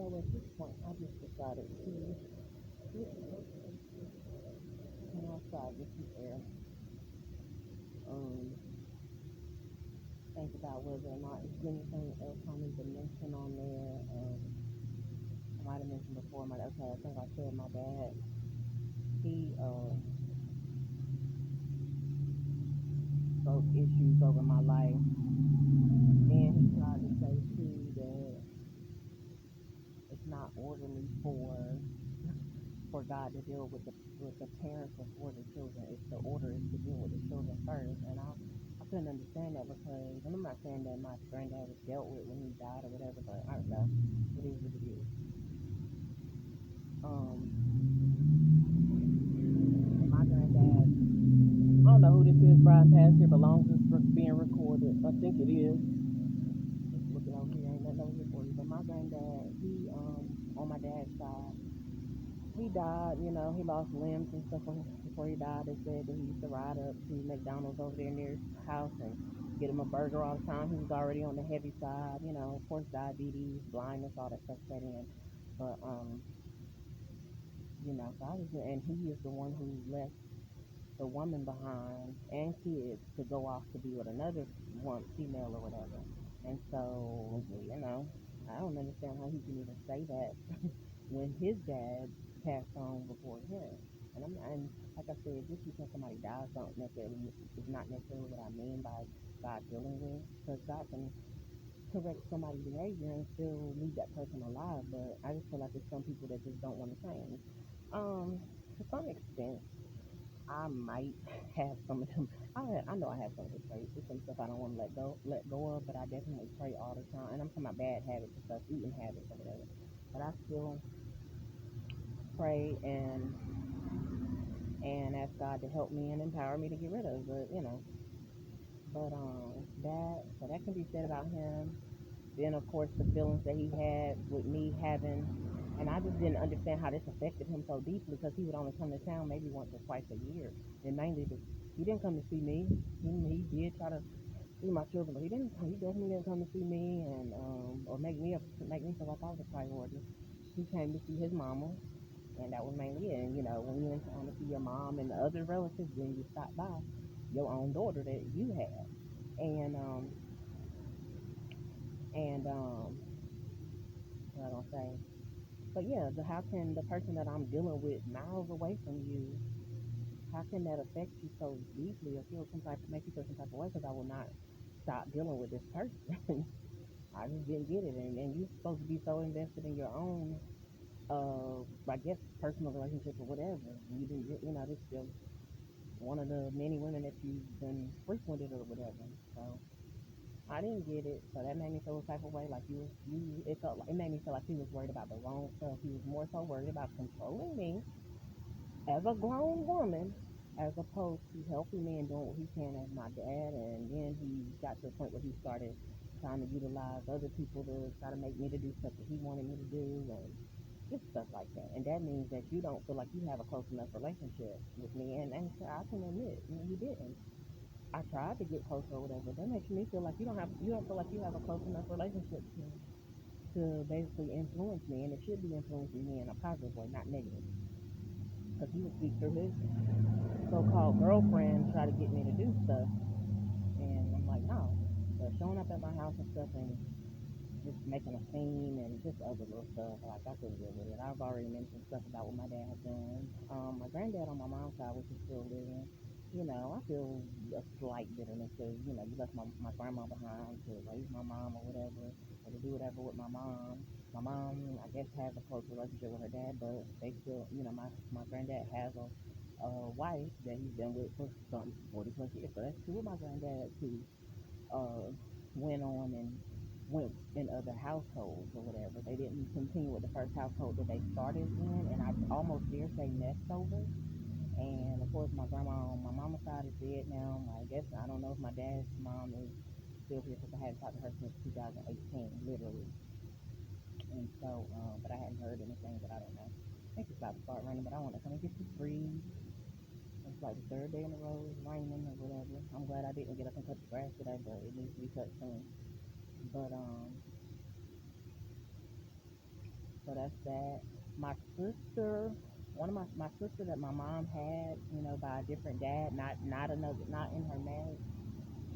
So at this point, I just decided to get come outside, get some air, um, think about whether or not there's anything else I need to mention on there. I might have mentioned before, okay, I think I said my dad, he spoke issues over my life, and he tried to say too that it's not orderly for God to deal with the parents before the children. It's the order is to deal with the children first. And I couldn't understand that because, and I'm not saying that my granddad was dealt with when he died or whatever, but I don't know. It is what it is. My granddad, I don't know who this is, Brian Pass here, but long as it's being recorded, I think it is. Just looking over here, ain't nothing over here for you. But my granddad, he, on my dad's side, he died, he lost limbs and stuff before he died. They said that he used to ride up to McDonald's over there near his house and get him a burger all the time. He was already on the heavy side, of course, diabetes, blindness, all that stuff set in. But, so I was, and he is the one who left the woman behind and kids to go off to be with another one, female or whatever. And so, I don't understand how he can even say that when his dad passed on before him. And like I said, just because somebody dies don't necessarily is not necessarily what I mean by God dealing with, because God can correct somebody's behavior and still leave that person alive. But I just feel like there's some people that just don't want to change. To some extent, I might have some of them. I know I have some of the traits. There's some stuff I don't want to let go of, but I definitely pray all the time. And I'm talking about bad habits and stuff, eating habits or whatever. But I still pray and ask God to help me and empower me to get rid of. But that can be said about him. Then of course the feelings that he had with me having, and I just didn't understand how this affected him so deeply because he would only come to town maybe once or twice a year, and mainly he didn't come to see me. He did try to see my children, but he definitely didn't come to see me and or make me feel like I was a priority. He came to see his mama, and that was mainly it. And when you in town to see your mom and the other relatives, then you stop by your own daughter that you had, and and what I gonna say? But yeah, how can the person that I'm dealing with miles away from you, how can that affect you so deeply or make you feel some type of way? Because I will not stop dealing with this person. I just didn't get it, and you're supposed to be so invested in your own, I guess, personal relationship or whatever. You didn't, this is just one of the many women that you've been frequented or whatever. So I didn't get it, so that made me feel a type of way. Like it made me feel like he was worried about the wrong stuff. He was more so worried about controlling me as a grown woman, as opposed to helping me and doing what he can as my dad. And then he got to a point where he started trying to utilize other people to try to make me to do stuff that he wanted me to do, and just stuff like that. And that means that you don't feel like you have a close enough relationship with me. And I can admit, you didn't. I tried to get closer or whatever. That makes me feel like you don't feel like you have a close enough relationship to basically influence me, and it should be influencing me in a positive way, not negative. Because he would speak through his so-called girlfriend, try to get me to do stuff, and I'm like, no. But showing up at my house and stuff, and just making a scene and just other little stuff, like I couldn't deal with it. I've already mentioned stuff about what my dad had done. My granddad on my mom's side, which is still living, I feel a slight bitterness because, you left my grandma behind to raise my mom or whatever, or to do whatever with my mom. My mom, I guess, has a close relationship with her dad, but they still, my granddad has a wife that he's been with for some 40 plus years. So that's two of my granddads who uh, went on and went in other households or whatever. They didn't continue with the first household that they started in, and I almost dare say nest over. And of course, my grandma on my mama's side is dead now. I guess I don't know if my dad's mom is still here because I hadn't talked to her since 2018, literally. And so, but I hadn't heard anything, but I don't know. I think it's about to start raining, but I want to come and get to breathe. It's like the third day in a row it's raining or whatever. I'm glad I didn't get up and cut the grass today, but it needs to be cut soon. But So that's that. My sister, one of my sister that my mom had, by a different dad, not another, not in her marriage.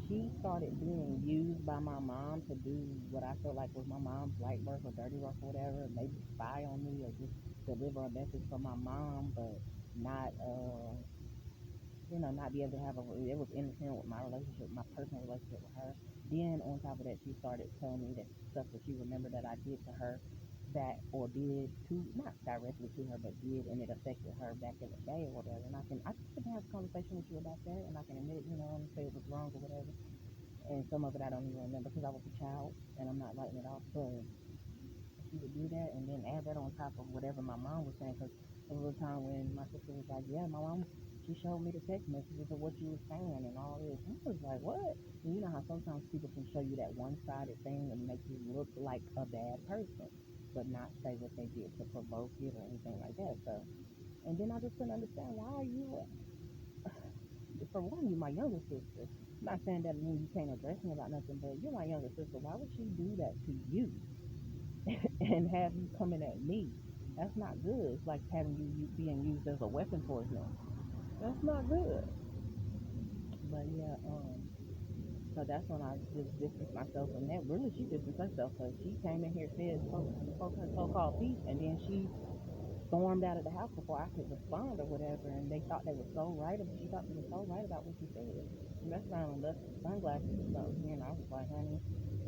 She started being used by my mom to do what I felt like was my mom's light work or dirty work or whatever, maybe spy on me or just deliver a message for my mom, but not not be able to have it was interfering with my relationship, my personal relationship with her. Then on top of that, she started telling me that stuff that she remembered that I did to her, that or did to not directly to her, but did, and it affected her back in the day or whatever. And I just can have a conversation with you about that, and I can admit, and say it was wrong or whatever. And some of it I don't even remember because I was a child, and I'm not writing it off. But she would do that and then add that on top of whatever my mom was saying. Because there was a time when my sister was like, "Yeah, my mom, she showed me the text messages of what you were saying and all this." And I was like, "What?" And you know how sometimes people can show you that one-sided thing and make you look like a bad person, but not say what they did to provoke it or anything like that. So, and then I just couldn't understand why you, for one, you my younger sister. I'm not saying that means you can't address me about nothing, but you're my younger sister. Why would she do that to you? And have you coming at me? That's not good. It's like having you being used as a weapon towards me. That's not good. But yeah, so that's when I just distanced myself from that. Really, she distanced herself because she came in here, said spoke her so-called piece, and then she stormed out of the house before I could respond or whatever. And they thought they were so right. She thought they were so right about what she said. She messed around and left sunglasses or something here, and I was like, honey,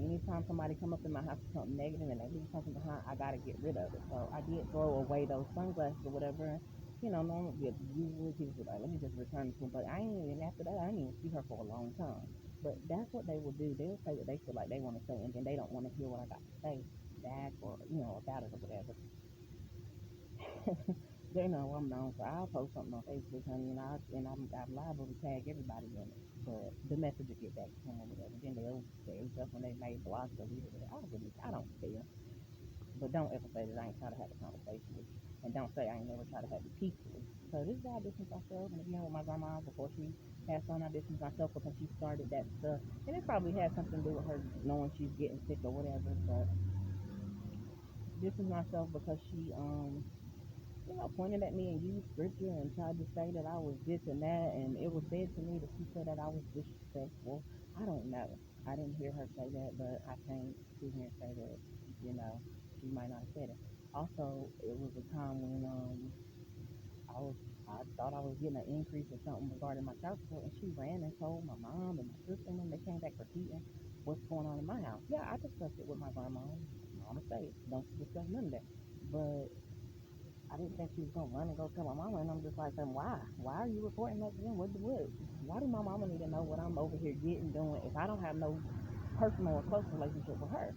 anytime somebody come up in my house with something negative and they leave something behind, I gotta get rid of it. So I did throw away those sunglasses or whatever. Normally usually people be like, let me just return them to them. But I ain't even after that. I didn't even see her for a long time. But that's what they will do. They'll say what they feel like they want to say, and then they don't want to hear what I got to say back or about it or whatever. They know I'm known for I'll post something on Facebook, honey, I'm liable to tag everybody in it. But the message will get back to them or whatever. Then they'll say stuff when they may block or leave it. I don't care. But don't ever say that I ain't try to have a conversation with you. And don't say I ain't never try to have it peacefully. So this is how I distance myself. And again with my grandma before she passed on, I distanced myself because she started that stuff. And it probably had something to do with her knowing she's getting sick or whatever. But distance myself because she pointed at me and used scripture and tried to say that I was this and that, and it was said to me that she said that I was disrespectful. I don't know. I didn't hear her say that, but I can't sit here and say that, you know, she might not have said it. Also, it was a time when I was I thought I was getting an increase or something regarding my child support, and she ran and told my mom and my sister, and then they came back repeating what's going on in my house. Yeah, I discussed it with my grandma. Mama say it. Don't discuss none of that. But I didn't think she was gonna run and go tell my mama, and I'm just like, then why? Why are you reporting that to them? What? Why do my mama need to know what I'm over here getting doing if I don't have no personal or close relationship with her?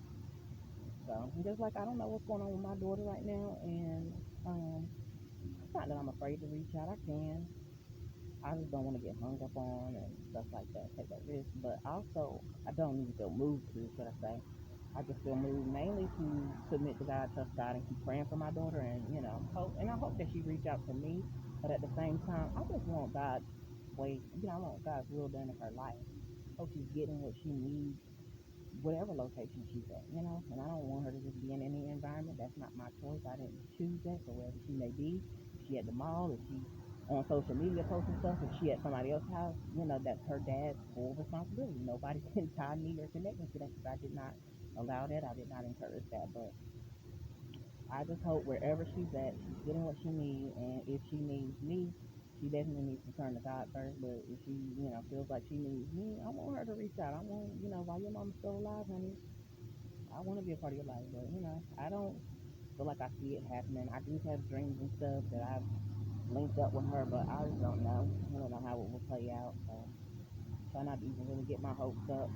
So just like I don't know what's going on with my daughter right now, and it's not that I'm afraid to reach out. I can. I just don't want to get hung up on and stuff like that, take that risk. But also, I don't even feel moved to, should I say. I just feel moved mainly to submit to God, trust God, and keep praying for my daughter, and hope. And I hope that she reach out to me. But at the same time, I just want God's way. I want God's will done in her life. Hope she's getting what she needs, whatever location she's at. And I don't want her to just be in any environment. That's not my choice. I didn't choose that. So wherever she may be, if she at the mall, if she on social media posting stuff, if she at somebody else's house, that's her dad's full responsibility. Nobody can tie me or connect me to that because I did not allow that. I did not encourage that. But I just hope wherever she's at, she's getting what she needs. And if she needs me, she definitely needs to turn to God first. But if she, feels like she needs me, I want her to reach out. I want, while your mama's still alive, honey, I want to be a part of your life. But, I don't feel like I see it happening. I do have dreams and stuff that I've linked up with her, but I just don't know. I don't know how it will play out. So try not to even really get my hopes up.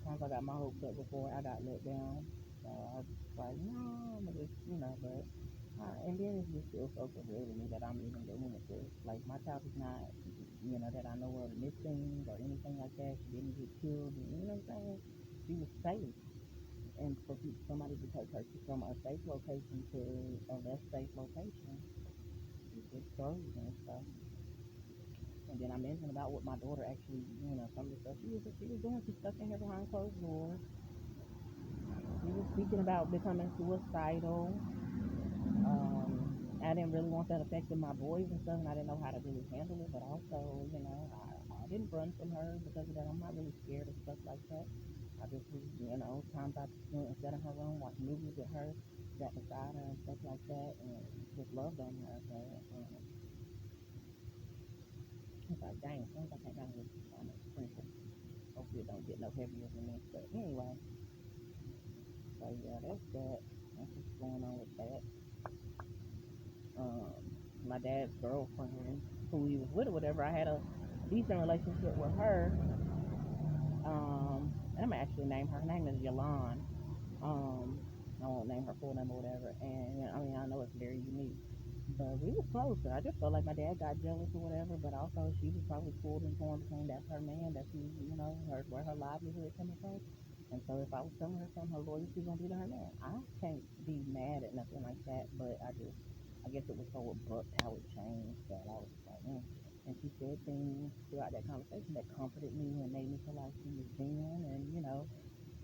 Times I got my hopes up before I got let down. So I was just like, no, I'm just, but and then it just feels so surreal to me that I'm even dealing with this. Like my child is not, that I know of missing or anything like that. She didn't get killed. You know what I'm saying? She was safe, and for somebody to take her from a safe location to a less safe location, it just throws and stuff. And then I mentioned about what my daughter actually, some of the stuff she was doing some stuff in here behind closed doors. She was speaking about becoming suicidal. I didn't really want that affecting my boys and stuff, and I didn't know how to really handle it. But also, I didn't run from her because of that. I'm not really scared of stuff like that. I just was, times I sat in her room, watched movies with her, sat beside her and stuff like that, and just loved on her. But it's like, dang, as soon as I came down with on a sprinkle, hopefully it don't get no heavier than this. But anyway, so yeah, that's that. That's what's going on with that. Um, my dad's girlfriend, who he was with or whatever, I had a decent relationship with her. And I'm gonna actually name her. Her name is Yolande. Um, I won't name her full name or whatever. And I mean, I know it's very unique, but we was close. I just felt like my dad got jealous or whatever. But also, she was probably pulled and torn between that's her man, that's who her where her livelihood coming from. And so, if I was telling her something, her loyalty gonna be to her man. I can't be mad at nothing like that. But I guess it was so abrupt how it changed that I was just like, mm. And she said things throughout that conversation that comforted me and made me feel like she was genuine. And the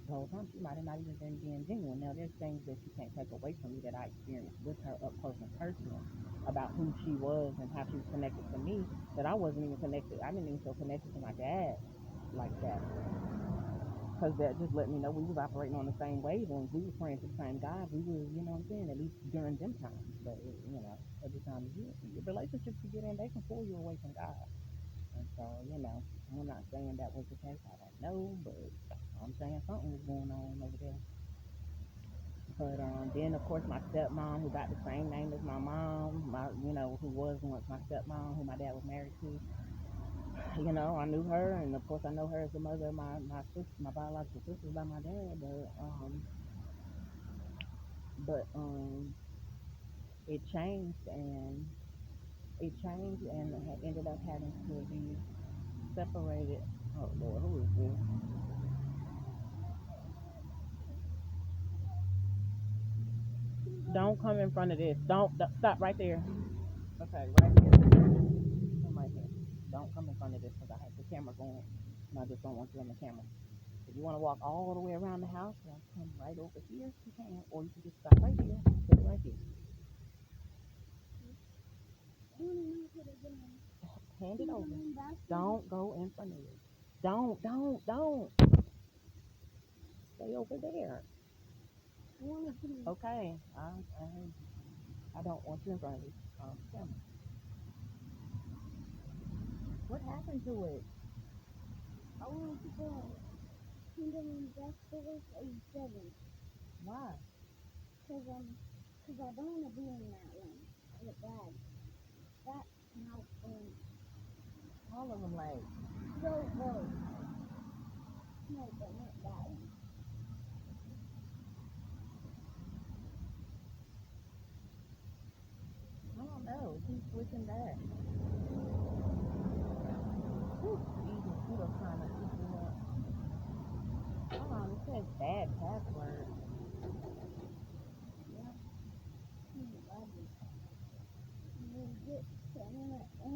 whole time she might have not even been being genuine. Now there's things that you can't take away from me that I experienced with her up close and personal about who she was and how she was connected to me that I wasn't even connected. I didn't even feel connected to my dad like that because that just let me know we was operating on the same wavelength. We were praying to the same God. We were, what I'm saying, at least during them times. But every time your relationships you get in, they can pull you away from God. And so, I'm not saying that was the case. I don't know, but I'm saying something was going on over there. But then of course my stepmom, who got the same name as my mom, who was once my stepmom, who my dad was married to. I knew her, and of course I know her as the mother of my sister, my biological sister by my dad. But it changed, and ended up having to be separated. Oh Lord, who is this? Don't come in front of this. Don't stop right there. Okay, right here. Come right here. Don't come in front of this because I have the camera going, and I just don't want you on the camera. If you want to walk all the way around the house, then come right over here. You can, or you can just stop right here. Sit right here. Hand it over. Don't go in front of it. Don't. Stay over there. Okay. I don't want you in front of this camera. What happened to it? I want to go. And then that's the way age 7. Why? Cause I don't want to be in that one. I get bad. That now all of them like no, no, but not that one. I don't know. Keep switching back. Whew, Jesus, you are trying to keep me up. Hold on, it says bad password. Yeah.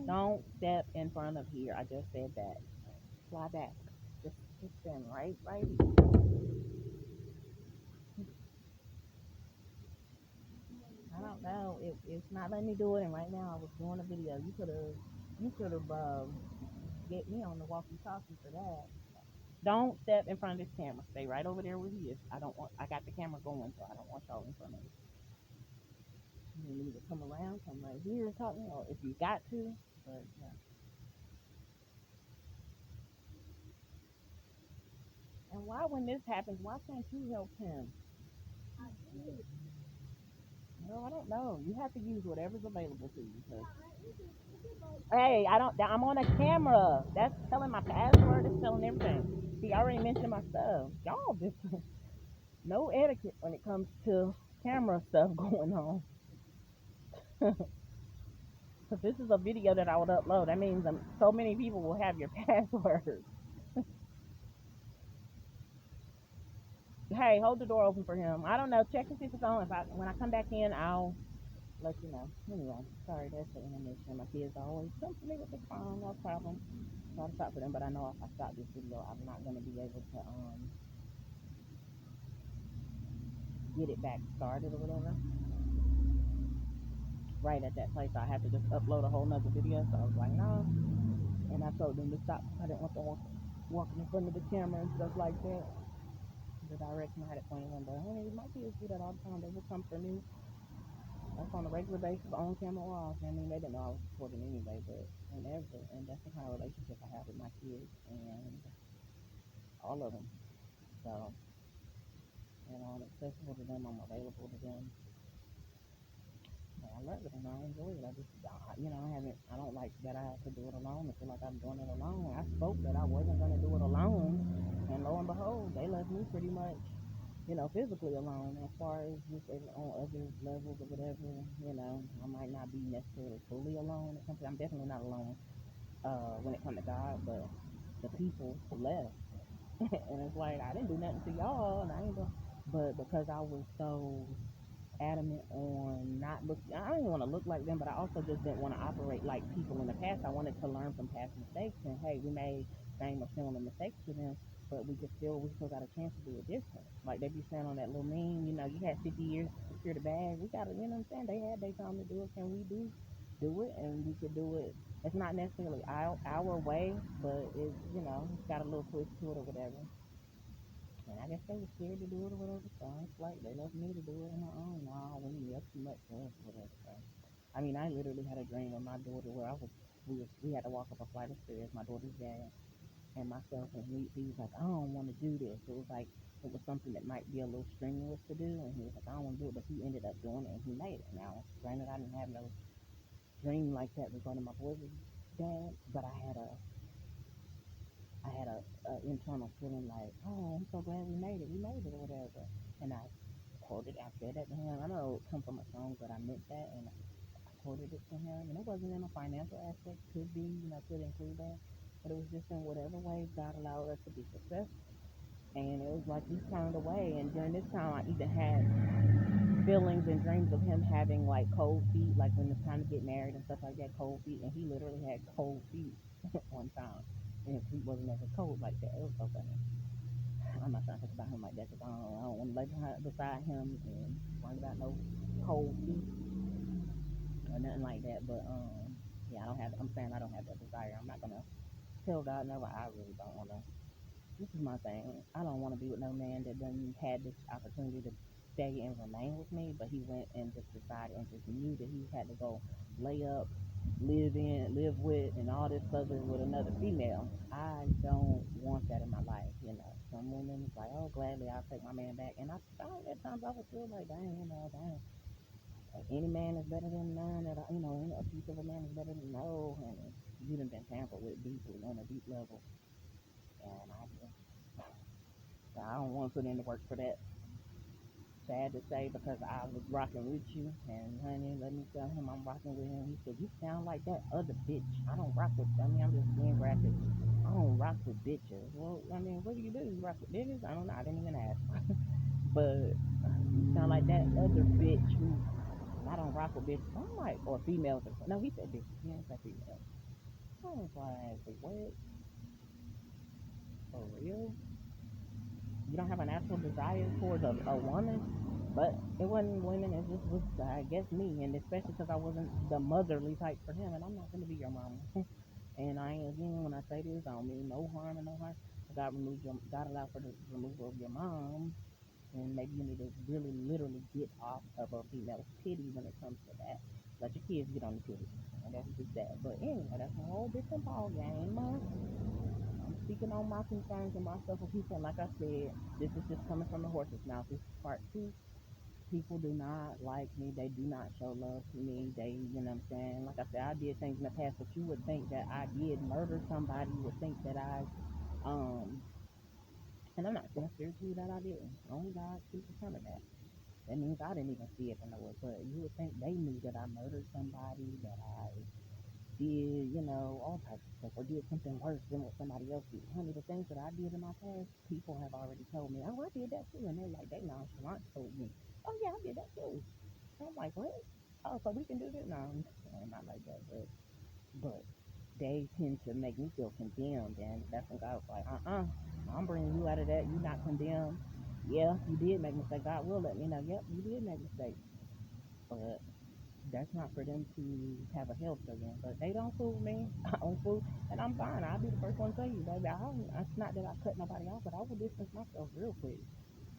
Don't step in front of here. I just said that. Fly back. Just stand right here. I don't know. It's not letting me do it, and right now I was doing a video. You could have get me on the walkie-talkie for that. Don't step in front of this camera. Stay right over there where he is. I don't want. I got the camera going, so I don't want y'all in front of it. You need to come around, come right here and talk to me, or if you got to. But yeah. And why, when this happens, why can't you help him? No, I don't know. You have to use whatever's available to you. 'Cause hey, I don't. I'm on a camera. That's telling my password. It's telling everything. He already mentioned my stuff. Y'all just no etiquette when it comes to camera stuff going on. Because this is a video that I would upload. That means so many people will have your password. Hey, hold the door open for him. I don't know. Check and see if it's on. If when I come back in, I'll let you know. Anyway, sorry, that's the intermission. My kids always come to me with the phone, no problem. Try to stop for them, but I know if I stop this video, I'm not gonna be able to get it back started or whatever. Right at that place, I had to just upload a whole nother video. So I was like, no. And I told them to stop. I didn't want them walking in front of the camera and stuff like that. The direction I had it pointing them, but honey, my kids do that all the time. They will come for me. That's on a regular basis, on camera or off. I mean, they didn't know I was recording anyway, but whenever. And that's the kind of relationship I have with my kids and all of them. So, I'm accessible to them. I'm available to them. I love it and I enjoy it. I don't like that I have to do it alone. I feel like I'm doing it alone. I spoke that I wasn't going to do it alone. And lo and behold, they left me pretty much, physically alone as far as just on other levels or whatever. I might not be necessarily fully alone or something. I'm definitely not alone when it comes to God, but the people left. And it's like, I didn't do nothing to y'all, and I ain't going but because I was so adamant on not look. I didn't want to look like them, but I also just didn't want to operate like people in the past. I wanted to learn from past mistakes, and hey, we made same or similar mistakes to them, but we still got a chance to do it different. Like they be saying on that little meme, you had 50 years to secure the bag. We got to, what I'm saying? They had their time to do it. Can we do it? And we could do it. It's not necessarily our way, but it's got a little twist to it or whatever. And I guess they were scared to do it or whatever, so it's like they left me to do it on my own. No, we up too much for us or whatever. So, I mean, I literally had a dream of my daughter where we had to walk up a flight of stairs, my daughter's dad and myself, and he was like, I don't want to do this. It was like, it was something that might be a little strenuous to do, and he was like, I don't want to do it, but he ended up doing it, and he made it. Now, granted, I didn't have no dream like that regarding my boy's dad, but I had a internal feeling like, oh, I'm so glad we made it. We made it or whatever. And I said that to him. I know it come from a song, but I meant that, and I quoted it to him. And it wasn't in a financial aspect. Could be, could include that. But it was just in whatever way God allowed us to be successful. And it was like he turned away. And during this time, I even had feelings and dreams of him having like cold feet, like when it's time to get married and stuff like that, cold feet. And he literally had cold feet one time. And his feet wasn't ever cold like that. It was so funny. I'm not trying to talk about him like that because I don't want to lay beside him and worry about no cold feet or nothing like that. But yeah, I'm saying I don't have that desire. I'm not gonna tell God no. I really don't want to. This is my thing. I don't want to be with no man that done had this opportunity to stay and remain with me, but he went and just decided and just knew that he had to go lay up, live with, and all this other with another female. I don't want that in my life. Some women it's like, oh, gladly I'll take my man back, and I found at times I would feel like, dang. Any man is better than none. Any a piece of a man is better than no. And you done been tampered with deeply on a deep level, and I don't want to put in the work for that. Sad to say, because I was rocking with you, and honey, let me tell him I'm rocking with him. He said, you sound like that other bitch. I don't rock with, I'm just being graphic. I don't rock with bitches. Well, what do? You rock with bitches? I don't know. I didn't even ask. But you sound like that other bitch who, I don't rock with bitches. I'm like, or females. No, he said bitches. He didn't say females. I was like, what? For real? You don't have a natural desire towards a woman, but it wasn't women. It just was, I guess, me, and especially because I wasn't the motherly type for him, and I'm not gonna be your mama. And I ain't again when I say this, I don't mean no harm and no harm. God allowed for the removal of your mom, and maybe you need to really literally get off of a female's titty when it comes to that. Let your kids get on the titty, and that's just that. But anyway, that's a whole different ball game. I'm speaking on my concerns and my stuff with people. And like I said, this is just coming from the horse's mouth. This is part two. People do not like me. They do not show love to me. You know what I'm saying? Like I said, I did things in the past that you would think that I did murder somebody. You would think that um, and I'm not saying spiritually that I didn't. Only God sees the front of that. That means I didn't even see it and know it. But you would think they knew that I murdered somebody, that I did, all types of stuff, or did something worse than what somebody else did. Honey, the things that I did in my past, people have already told me, oh, I did that too. And they're like, they nonchalant told me, oh, yeah, I did that too. And I'm like, what? Oh, so we can do this? No, I'm not like that. But they tend to make me feel condemned. And that's when God was like, I'm bringing you out of that. You're not condemned. Yeah, you did make mistakes. God will let me know. Yep, you did make mistakes. But that's not for them to have a health again. But they don't fool me. I don't fool, and I'm fine. I'll be the first one to tell you, baby. It's not that I cut nobody off, but I will distance myself real quick.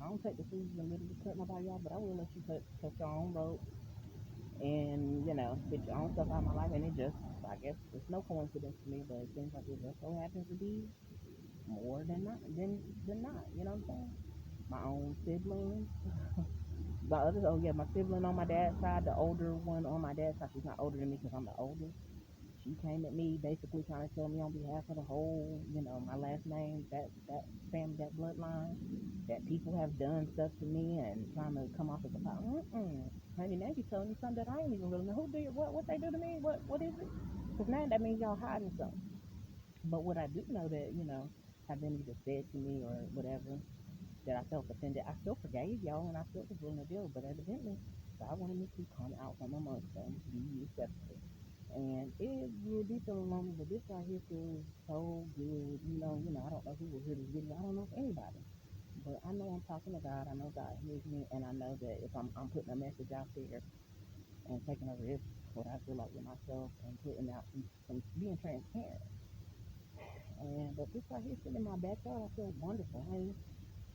I don't take the fools and literally cut nobody off, but I will let you cut your own rope and get your own stuff out of my life. And it just, I guess, it's no coincidence to me, but it seems like it just so happens to be more than not than not. You know what I'm saying? My own siblings. Oh yeah, my sibling on my dad's side, the older one on my dad's side, she's not older than me because I'm the oldest. She came at me basically trying to tell me on behalf of the whole, my last name, that family, that bloodline, that people have done stuff to me and trying to come off as a problem. Honey, now you telling me something that I ain't even really know. Who did what they do to me? What is it? Because now that means y'all hiding something. But what I do know that, have been either said to me or whatever, that I felt offended. I still forgave y'all and I still was willing to deal, but evidently God wanted me to come out from amongst them, be accepted. And it be feeling lonely, but this right here feels so good. I don't know who will hear this video. I don't know if anybody. But I know I'm talking to God. I know God hears me, and I know that if I'm putting a message out there and taking a risk, what I feel like with myself, and putting out some being transparent. And but this right here sitting in my backyard, I feel wonderful, honey.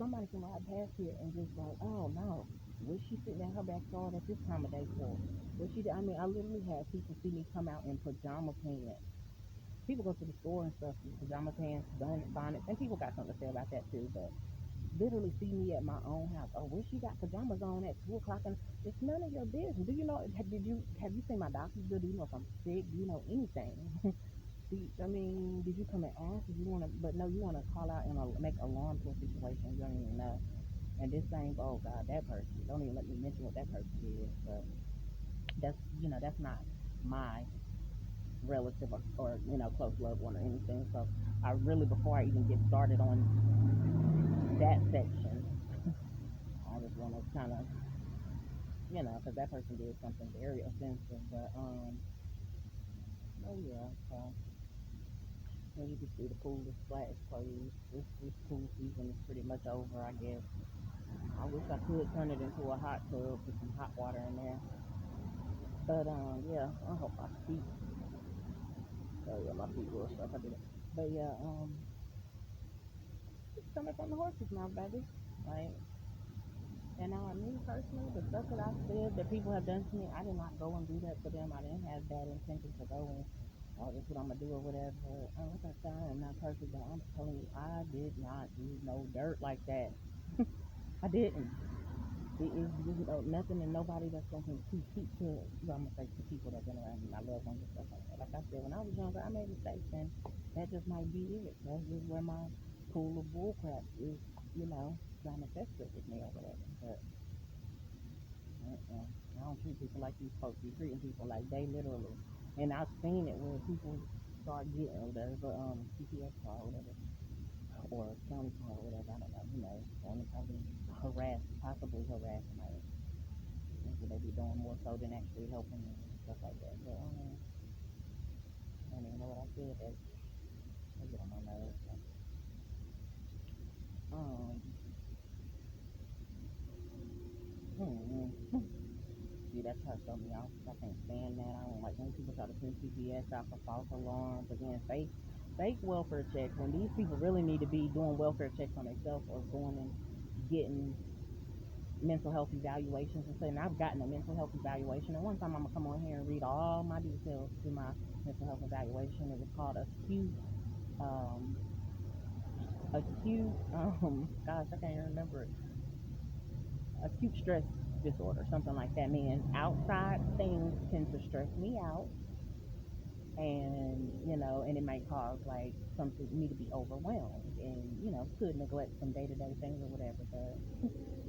Somebody can ride past here and just like, oh no, what's she sitting in her backyard at this time of day for? What she? I mean, I literally had people see me come out in pajama pants. People go to the store and stuff in pajama pants, bonnets, and people got something to say about that too. But literally see me at my own house. Oh, where she got pajamas on at 2 o'clock? And it's none of your business. Do you know? Have you seen my doctor's bill? Do you know if I'm sick? Do you know anything? I mean, did you come and ask? Did you want to? But no, you want to call out and make alarm to a situation you don't even know. And this same, oh God, that person. Don't even let me mention what that person did. But that's not my relative or close loved one or anything. So I really, before I even get started on that section, I just want to kind of, because that person did something very offensive. But oh yeah. So as you can see, the pool is flat, it's closed. This pool season is pretty much over, I guess. I wish I could turn it into a hot tub, put some hot water in there. But yeah, I hope my feet. Oh yeah, my feet will stuff. I did it. But yeah, it's coming from the horse's mouth, baby. Like, and now me personally, the stuff that I said that people have done to me, I did not go and do that to them. I didn't have bad intentions to go and, oh, this is what I'm gonna do or whatever. Like I said, I am not perfect, but I'm telling you, I did not do no dirt like that. I didn't. It is nothing and nobody that's going to keep to, well, I'm gonna say to people that've been around me, my loved ones and stuff like that. Like I said, when I was younger, I made mistakes, and that just might be it. That's just where my pool of bull crap is, trying to fester with me or whatever. But I don't treat people like these folks be treating people like they literally. And I've seen it where people start getting whatever CPS call or whatever, or county call or whatever. I don't know. And probably possibly harass somebody. Maybe they be doing more so than actually helping them and stuff like that. But I don't even know what I said. They get on my nerves. Um, hmm. See, that's how throw me off. I can't stand that. I don't like when people try to send CPS out for false alarms. Again, fake welfare checks. When these people really need to be doing welfare checks on themselves or going and getting mental health evaluations and saying I've gotten a mental health evaluation. And one time I'm gonna come on here and read all my details to my mental health evaluation. It was called um, gosh, I can't even remember it. Acute stress disorder, something like that. Meaning outside things tend to stress me out, and and it might cause like something me to be overwhelmed, and could neglect some day to day things or whatever. But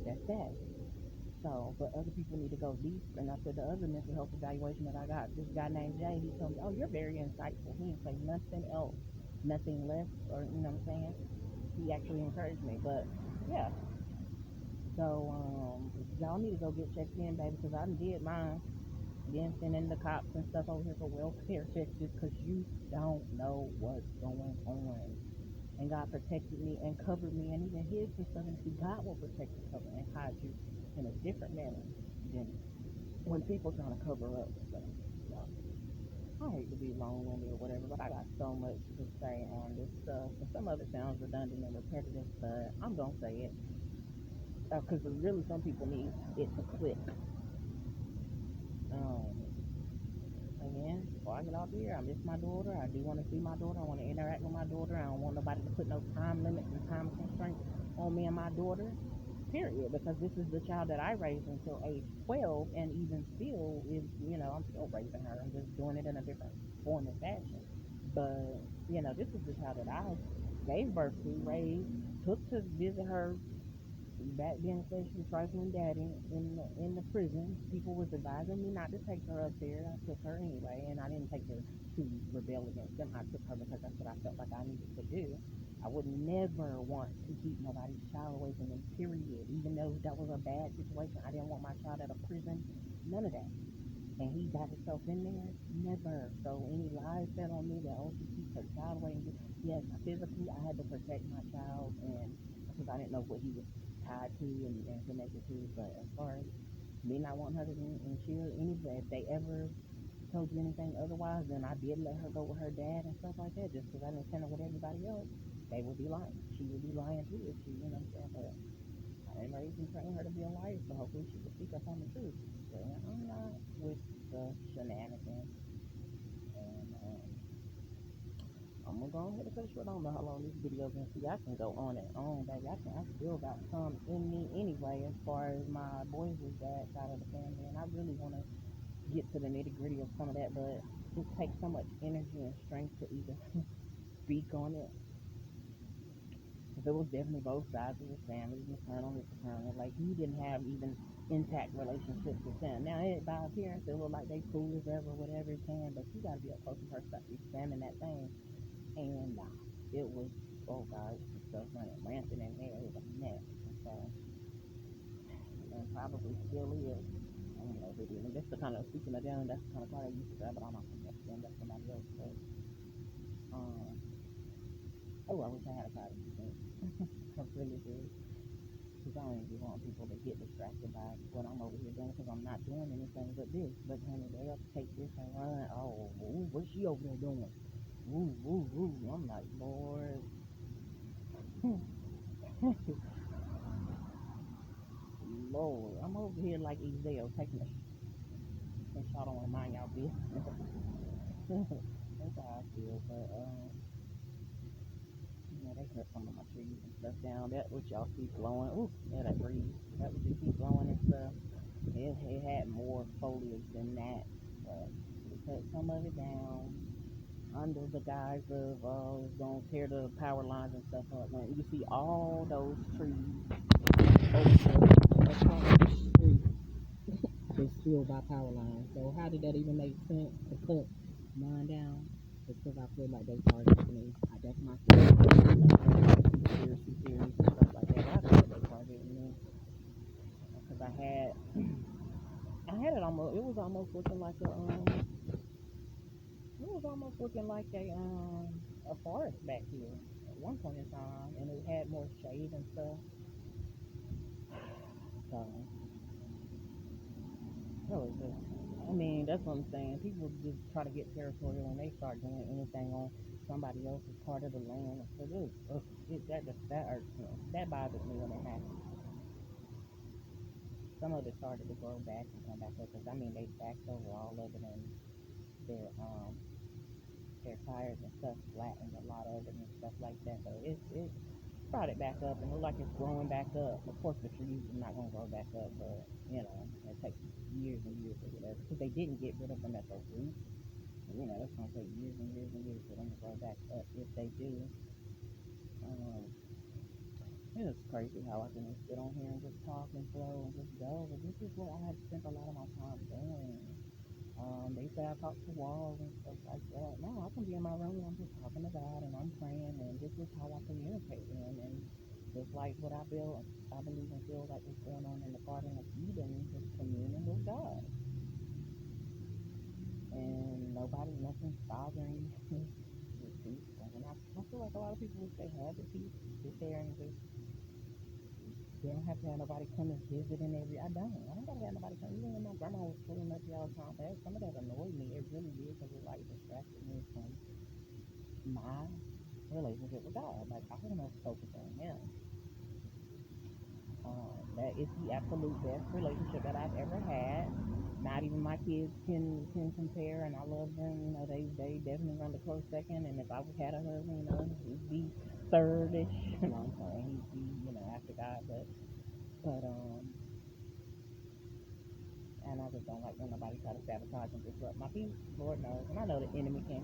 that's that. So, but other people need to go deep. And I said the other mental health evaluation that I got, this guy named Jay, he told me, "Oh, you're very insightful." He didn't say nothing else, nothing less, or what I'm saying. He actually encouraged me. But yeah, so y'all need to go get checked in, baby, because I did mine. Then sending the cops and stuff over here for welfare checks just because you don't know what's going on. And God protected me and covered me and even hid some stuff. And see, God will protect and cover and hide you in a different manner than when people trying to cover up stuff. So, I hate to be long-winded or whatever, but I got so much to say on this stuff. And some of it sounds redundant and repetitive, but I'm gonna say it because really some people need it to click. Um, Again, before I get off here, I miss my daughter. I do want to see my daughter. I want to interact with my daughter. I don't want nobody to put no time limits and time constraints on me and my daughter. Period. Because this is the child that I raised until age 12, and even still is, I'm still raising her. I'm just doing it in a different form and fashion. But this is the child that I gave birth to, raised, took to visit her back then. Said she was trifling daddy in the prison. People was advising me not to take her up there. I took her anyway, and I didn't take her to rebel against them. I took her because that's what I felt like I needed to do. I would never want to keep nobody's child away from them, period. Even though that was a bad situation, I didn't want my child at a prison, none of that. And he got himself in there, never. So any lies said on me that, oh, she keeps her child away. Yes, physically, I had to protect my child, and because I didn't know what he was tied to and connected to. But as far as me not wanting her to insure anybody, if they ever told you anything otherwise, then I did let her go with her dad and stuff like that, just because I didn't send her with everybody else. They would be lying. She would be lying too if she, what I'm saying? But I ain't raised and trained her to be a liar, so hopefully she will speak up on the truth. But I'm not with the shenanigans. And I'm gonna go ahead and cut it short. I don't know how long these videos gonna see. I can go on and on, baby. I still got some in me anyway, as far as my boys' dad side of the family, and I really wanna get to the nitty gritty of some of that, but it takes so much energy and strength to even speak on it. Because it was definitely both sides of his family, maternal, his paternal. Like, he didn't have even intact relationships with them. Now, by appearance, it look like they cool as ever, whatever it can, but you gotta be up close and personal to examine that thing. And it was, oh God, the stuff running rampant in there. It was a mess. And so, and probably still is. I don't know if it is. And that's the kind of, speaking of them, that's the kind of car I used to drive, but I'm not going to them. That's somebody else. But, um, oh, I wish I had a car to do that. I really do. Because I don't even want people to get distracted by what I'm over here doing, because I'm not doing anything but this. But honey, they'll take this and run. Oh, ooh, what's she over there doing? Woo, woo, woo. I'm like, Lord. Lord, I'm over here like Ezel taking a shot. I don't want to mind y'all business. That's how I feel. But they cut some of my trees and stuff down. That what y'all see blowing. Ooh, yeah, that breeze. That what you see blowing and stuff. It had more foliage than that, but we cut some of it down under the guise of it's gonna tear the power lines and stuff up. When you see all those trees over across the street, is still by power lines. So how did that even make sense to cut mine down? It's because I feel like they targeted me. That's my conspiracy theories and stuff like that. I feel like they targeted me because I had it almost. It was almost looking like a It was almost looking like a forest back here at one point in time, and it had more shade and stuff. So that was just. I mean, that's what I'm saying. People just try to get territorial when they start doing anything on somebody else's part of the land. So that irks me. That bothers me when it happens. Some of it started to grow back and come back up because I mean they backed over all of it, and their um their tires and stuff flattened a lot of it and stuff like that. So it brought it back up and look like it's growing back up. Of course, the trees are not gonna grow back up, but it takes years and years or whatever because they didn't get rid of them at the root. It's gonna take years and years and years for them to grow back up if they do. Um, it's crazy how I can just sit on here and just talk and flow and just go, but this is what I have spent a lot of my time doing. They say I talk to walls and stuff like that. No, I can be in my room and I'm just talking to God and I'm praying, and this is how I communicate with Him. And just like what I believe and feel like what's going on in the Garden of Eden, just communing with God. And nothing's bothering you. Just peace. And I feel like a lot of people wish they had the peace to sit there and just, they don't have to have nobody come and visit and every. I don't gotta have nobody come. Even when my grandma was pulling up y'all time, some of that annoyed me. It really did because it like distracted me from my relationship with God. Like I want to focus on Him. That is the absolute best relationship that I've ever had. Not even my kids can compare, and I love them. You know, they definitely run the close second. And if I was had a husband, you know, he'd be thirdish. You know, I'm saying he'd be, you know, after God, but and I just don't like when nobody try to sabotage and disrupt my peace. Lord knows, and I know the enemy can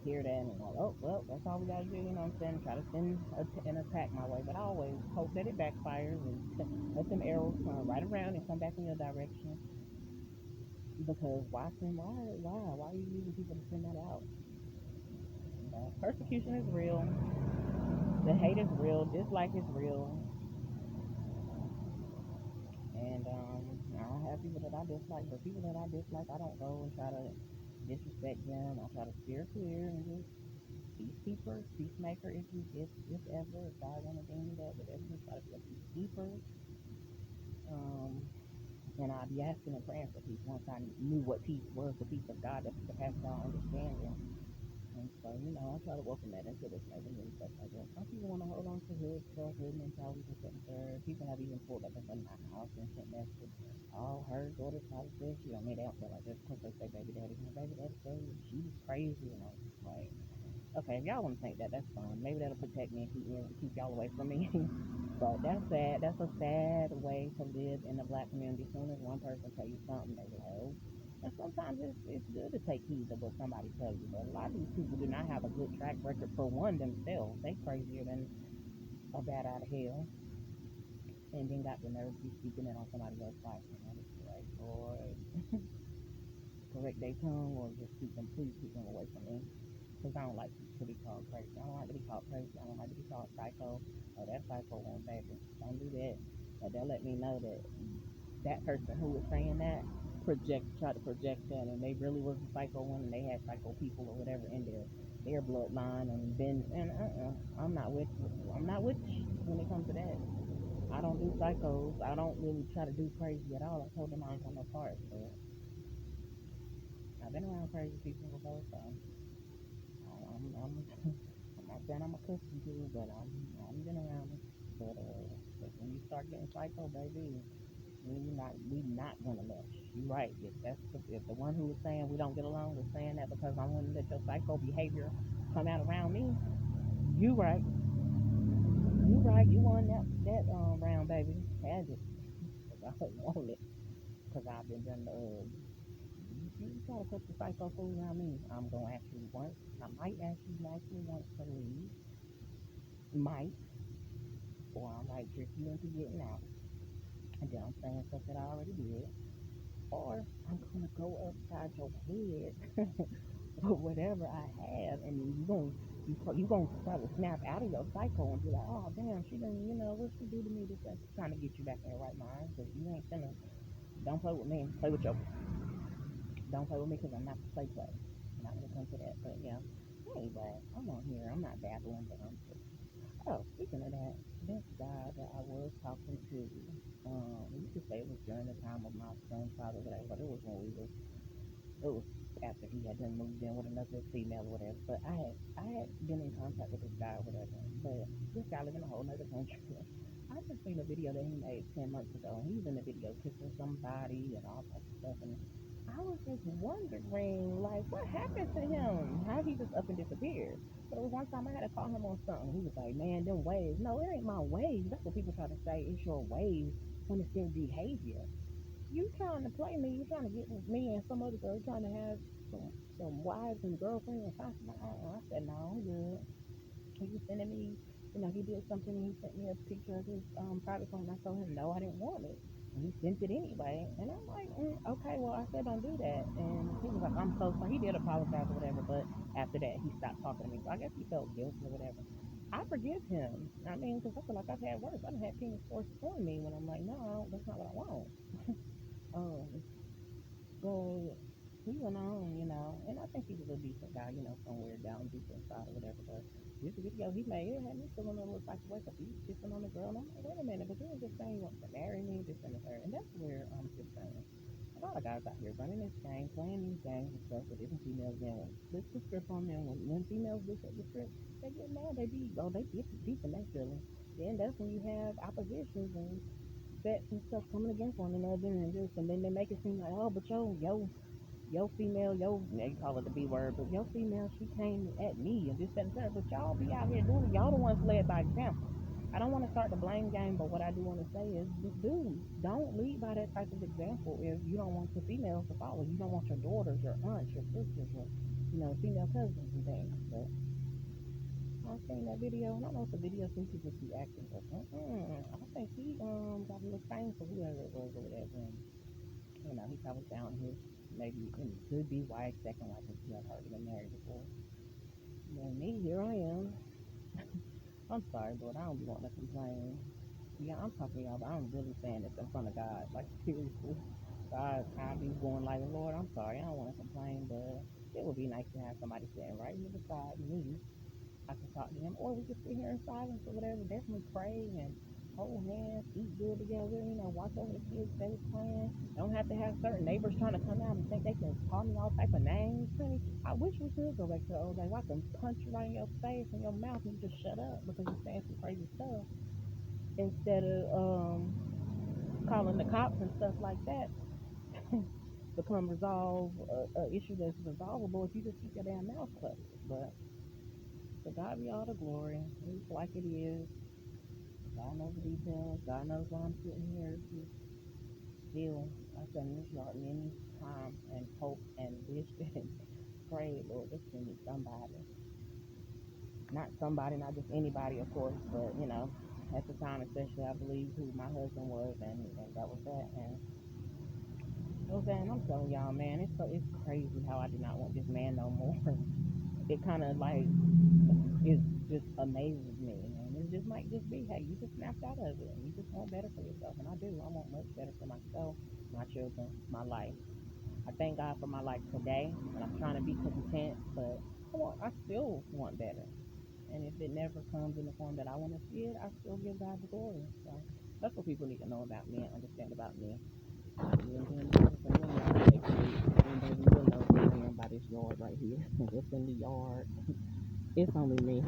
hear that and like, oh well, that's all we gotta do. You know what I'm saying? Try to send an attack my way, but I always hope that it backfires and let them arrows come right around and come back in your direction. Because why are you using people to send that out? You know, persecution is real. The hate is real. Dislike is real. And I have people that I dislike, but people that I dislike, I don't go and try to disrespect them. I try to steer clear and just peacekeeper, peacemaker. If ever, if God wanted to do that, but ever just try to be a peacekeeper. Um, and I'd be asking and praying for peace once I knew what peace was, the peace of God that surpasses all understanding. And so, you know, I try to welcome that into this neighborhood and stuff like that. Some people want to hold on to hood stuff, hood mentality, and stuff like that. People have even pulled up in front of my house and sent messages. Oh, her daughter's probably said she don't mean they don't feel like this. Of course, they say baby daddy. My baby daddy said she was crazy. And I was just like, okay, if y'all want to think that, that's fine. Maybe that'll protect me and keep y'all away from me. But that's sad. That's a sad way to live in the black community. As soon as one person tell you something, they be like, oh. And sometimes it's good to take heed of what somebody tells you. But a lot of these people do not have a good track record for one themselves. They crazier than a bat out of hell, and then got the nerve to be speaking it on somebody else's life. And I'm just like, Lord, correct their tongue or just please keep them away from me. Because I don't like to be called crazy. I don't like to be called crazy. I don't like to be called psycho. Oh, that psycho one, baby. Don't do that. But they'll let me know that that person who was saying that tried to project that, and they really was a psycho one, and they had psycho people or whatever in their bloodline, and then I'm not with you when it comes to that. I don't do psychos. I don't really try to do crazy at all. I told them I ain't want no part, but I've been around crazy people before, so I'm I'm not saying I'm accustomed to it, but I'm been around it. But when you start getting psycho, baby, we not gonna mesh. You right. If the one who was saying we don't get along was saying that because I want to let your psycho behavior come out around me, you right. You right. You won that round, baby. Had it. Cause I want it. Cause I've been done. You try to put the psycho fool around me, I'm gonna ask you once. I might ask you nicely once to leave. Might, or I might trick you into getting out. And then I'm saying stuff that I already did. Or I'm gonna go upside your head with whatever I have, and then you gonna probably snap out of your cycle and be like, oh damn, she didn't, what she do to me? This that's trying to get you back in your right mind, because you ain't finna. Don't play with me. Play with your. Don't play with me because I'm not the play play. Not when it comes to that. But yeah. Anyway, I'm on here. I'm not babbling, but I'm just. Oh, speaking of that, this guy that I was talking to, you could say it was during the time of my son's father, whatever, but it was after he had done moved in with another female or whatever. But I had been in contact with this guy or whatever. But this guy lived in a whole other country. I just seen a video that he made 10 months ago. He was in the video kissing somebody and all types of stuff. And I was just wondering, like, what happened to him? How he just up and disappeared? So one time I had to call him on something. He was like, "Man, them waves. No, it ain't my waves. That's what people try to say. It's your waves when it's their behavior. You trying to play me? You trying to get with me and some other girl? Trying to have some wives and girlfriends and concubines?" I said, "No, I'm good." He was sending me, he did something. He sent me a picture of his private phone. I told him no, I didn't want it. And he sent it anyway. And I'm like, okay, well, I said don't do that. And he was like, I'm so sorry. He did apologize or whatever, but after that, he stopped talking to me. So I guess he felt guilty or whatever. I forgive him. I mean, because I feel like I've had worse. I've had things forced upon me when I'm like, no, that's not what I want. Um, but he went on, and I think he's a little decent guy, somewhere down deep inside or whatever. But this video he made, it had me feeling a little like way because he's kissing on the girl. And I'm like, wait a minute, but you were just saying you want to marry me, this and the third. And that's where I'm just saying. A lot of guys out here running this game, playing these games and stuff with different females. Then when flip the script on them, when females look at the script, they get mad. They get deep in their feelings. Then that's when you have oppositions and sets and stuff coming against one another and this, and then they make it seem like, oh, but yo female, they call it the B word, but your female, she came at me and this, that, and that. But y'all be out here doing it. Y'all the ones led by example. I don't want to start the blame game, but what I do want to say is, dude, don't lead by that type of example if you don't want your females to follow. You don't want your daughters, your aunts, your sisters, your, female cousins and things. But I seen that video. I don't know if the video seems to just be acting, but I think he got a little fame for whoever it was or whatever. And, he probably found his maybe it could be wife, second wife, if you have already been married before. And me, here I am. I'm sorry, but I don't be wanting to complain. Yeah, I'm talking to y'all, but I'm really saying this in front of God. Like, seriously. God, I be going like, Lord, I'm sorry, I don't want to complain, but it would be nice to have somebody sitting right here beside me. I can talk to him, or we could sit here in silence or whatever. Definitely pray and hold hands, eat good together. Watch over the kids they was playing. Don't have to have certain neighbors trying to come out and think they can call me all type of names. Honey, I wish we could go back to the old days. I can punch you right in your face and your mouth and you just shut up because you're saying some crazy stuff instead of calling the cops and stuff like that. Become resolve a issue that's resolvable if you just keep your damn mouth closed. But to God be all the glory. It's like it is. God knows the details. God knows why I'm sitting here. Just still, I said in this yard many times and hope and wish and pray, Lord, just give me somebody. Not somebody, not just anybody, of course, but at the time, especially, I believe who my husband was, and that was that. And I'm telling y'all, man, it's crazy how I do not want this man no more. It kind of like it just amazes me, and it just might just be, hey, you just snapped out of it, and you just want better for yourself, and I do. I want much better for myself, my children, my life. I thank God for my life today, and I'm trying to be content, but I still want better. And if it never comes in the form that I want to see it, I still give God the glory. So that's what people need to know about me and understand about me. You and him, so you and y'all take it. And baby, you'll know who I am by this yard right here. What's in the yard? It's only me.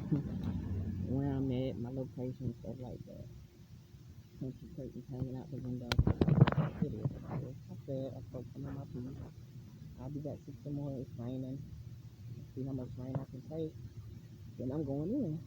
Where I'm at, my location, stuff like that. Country curtains hanging out the window. It is. I said I spoke some of my piece. I'll be back 6 more. It's raining. See how much rain I can take. Then I'm going in.